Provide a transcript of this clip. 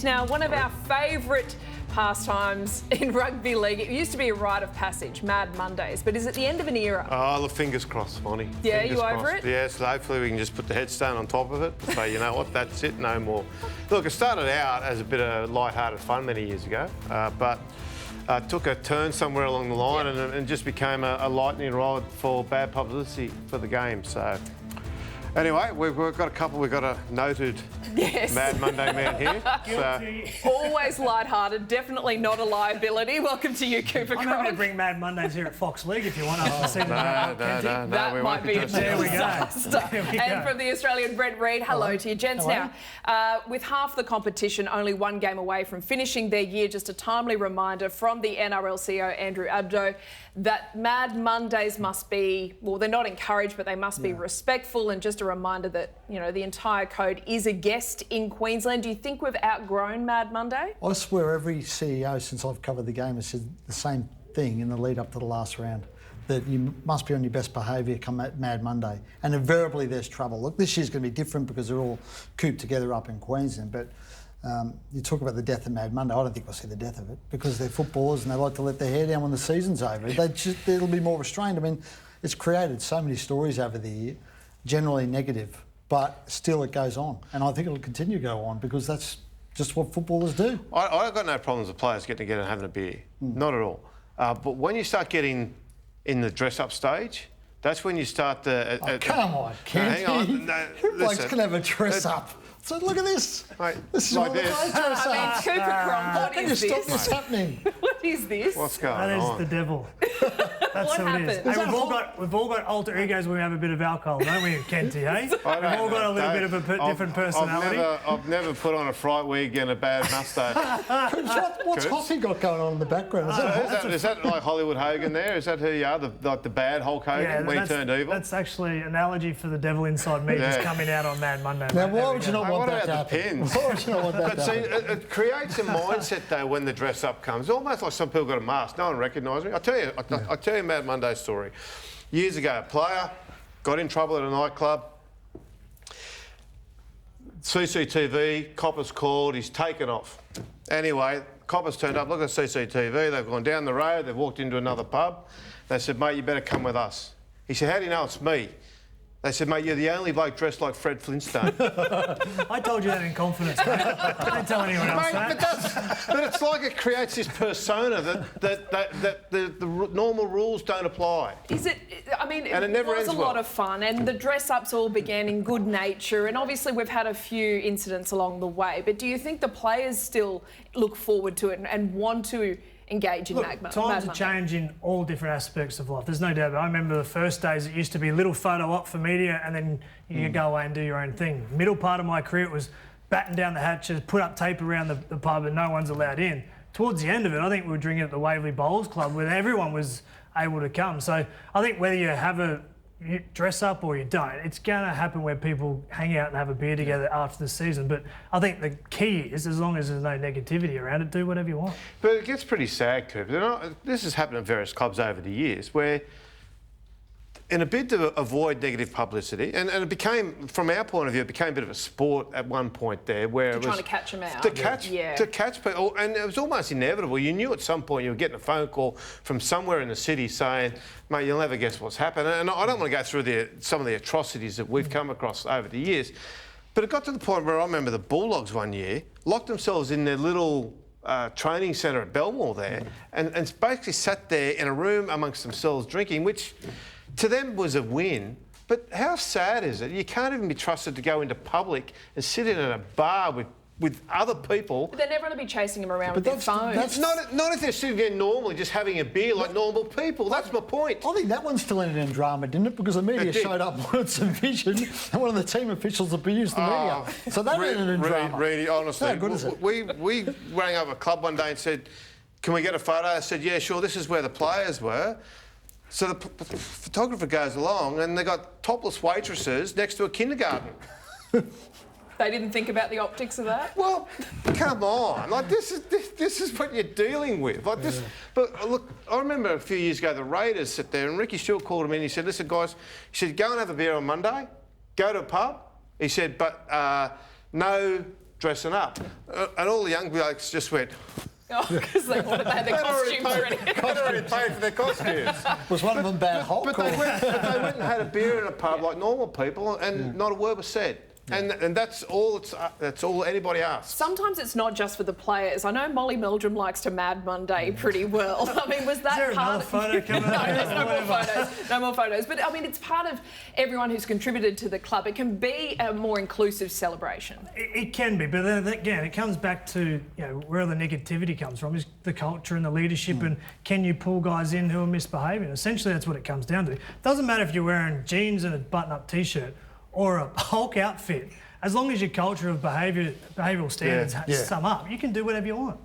Now, one of our favourite pastimes in rugby league, it used to be a rite of passage, Mad Mondays, but is it the end of an era? Oh, the fingers crossed, Bonnie. Yeah, fingers you over crossed. it? Yeah, so hopefully we can just put the headstone on top of it and say, you know what, that's it, no more. Look, it started out as a bit of light-hearted fun many years ago, but took a turn somewhere along the line and just became a lightning rod for bad publicity for the game. So anyway, we've got a noted Mad Monday man here. So. Always light-hearted, definitely not a liability. Welcome to you, Cooper I'm happy to bring Mad Mondays here at Fox League if you want us to see them. No, that might be a disaster. And from the Australian, Brent Reid, hello to you, gents. Hello. Now, with half the competition only one game away from finishing their year, just a timely reminder from the NRL CEO, Andrew Abdo, that Mad Mondays must be, well, they're not encouraged, but they must be respectful, and just a reminder that, you know, the entire code is a guest in Queensland. Do you think we've outgrown Mad Monday? I swear every CEO since I've covered the game has said the same thing in the lead up to the last round, that you must be on your best behaviour come Mad Monday. And invariably there's trouble. Look, this year's going to be different because they're all cooped together up in Queensland, but you talk about the death of Mad Monday. I don't think we'll see the death of it because they're footballers and they like to let their hair down when the season's over. It'll be more restrained. I mean, it's created so many stories over the year, generally negative, but still it goes on. And I think it'll continue to go on because that's just what footballers do. I've got no problems with players getting together and having a beer. Not at all. But when you start getting in the dress-up stage, that's when you start the... Come on, Kenty. Hang on. No, Blokes can have a dress-up. So look at this. Mate, this is like what this. the dress I mean, up. Cooper Cronk, How what can you is stop this? this happening? What is this? What's going That is on? the devil. That's What who it is. happened? Hey, we've all got alter egos when we have a bit of alcohol, don't we, Kenty, eh? We've all got a little bit of a different personality. I've never put on a fright wig and a bad moustache. What's Hoppy got going on in the background? Is that like Hollywood Hogan there? Is that who you are? Like the bad Hulk Hogan when he turned evil? That's actually an analogy for the devil inside me just coming out on Mad Monday. Now, mate. why would you not want What that to about the happen? pins? Why would you not want that But to see, happen? it creates a mindset though when the dress up comes. Almost like some people got a mask. No one recognised me. I'll tell you a Mad Monday story. Years ago, a player got in trouble at a nightclub. CCTV, coppers called, he's taken off. Anyway, coppers turned up, look at CCTV, they've gone down the road, they've walked into another pub. They said, mate, you better come with us. He said, how do you know it's me? They said, mate, you're the only bloke dressed like Fred Flintstone. I told you that in confidence, mate. Don't tell anyone else that. But it's like it creates this persona that the normal rules don't apply. Is it? I mean, And it never was ends a lot well. of fun, and the dress-ups all began in good nature, and obviously we've had a few incidents along the way. But do you think the players still look forward to it and want to engage in Mad Monday? Times are changing all different aspects of life. There's no doubt. But I remember the first days it used to be a little photo op for media and then you could go away and do your own thing. Middle part of my career it was batten down the hatches, put up tape around the pub and no one's allowed in. Towards the end of it, I think we were drinking at the Waverley Bowls Club where everyone was able to come. So I think whether you have you dress up or you don't, it's going to happen where people hang out and have a beer together after the season. But I think the key is, as long as there's no negativity around it, do whatever you want. But it gets pretty sad, Cooper. This has happened at various clubs over the years where, in a bid to avoid negative publicity, and it became, from our point of view, it became a bit of a sport at one point there where it was... trying to catch them out. To catch people, and it was almost inevitable. You knew at some point you were getting a phone call from somewhere in the city saying, mate, you'll never guess what's happened. And I don't want to go through some of the atrocities that we've come across over the years, but it got to the point where I remember the Bulldogs one year locked themselves in their little training centre at Belmore there and basically sat there in a room amongst themselves drinking, which to them was a win. But how sad is it? You can't even be trusted to go into public and sit in a bar with other people. But they're never going to be chasing them around with their phones. That's not if they're sitting there normally, just having a beer like normal people. That's my point. I think that one still ended in drama, didn't it? Because the media showed up, wanted some vision, and one of the team officials abused the media. So that ended in drama. Really, honestly. How good is it? We rang up a club one day and said, can we get a photo? I said, yeah, sure, this is where the players were. So the photographer goes along and they got topless waitresses next to a kindergarten. They didn't think about the optics of that? Well, come on. Like, this is what you're dealing with. Like this. But look, I remember a few years ago, the Raiders sit there and Ricky Stewart called him in. He said, listen, guys, he said, go and have a beer on Monday, go to a pub. He said, but no dressing up. And all the young blokes just went, Oh, because they had their costumes ready. They'd already paid for their costumes. Was one of them bad Hulk? But they went and had a beer in a pub like normal people, and not a word was said. And that's all. That's all anybody asks. Sometimes it's not just for the players. I know Molly Meldrum likes to Mad Monday pretty well. I mean, was that Is there part another photo coming up? No, there's no more photos. No more photos. But I mean, it's part of everyone who's contributed to the club. It can be a more inclusive celebration. It can be, but then again, it comes back to where the negativity comes from is the culture and the leadership, and can you pull guys in who are misbehaving? Essentially, that's what it comes down to. It doesn't matter if you're wearing jeans and a button-up t-shirt or a Hulk outfit. As long as your culture of behavioural standards sum up, you can do whatever you want.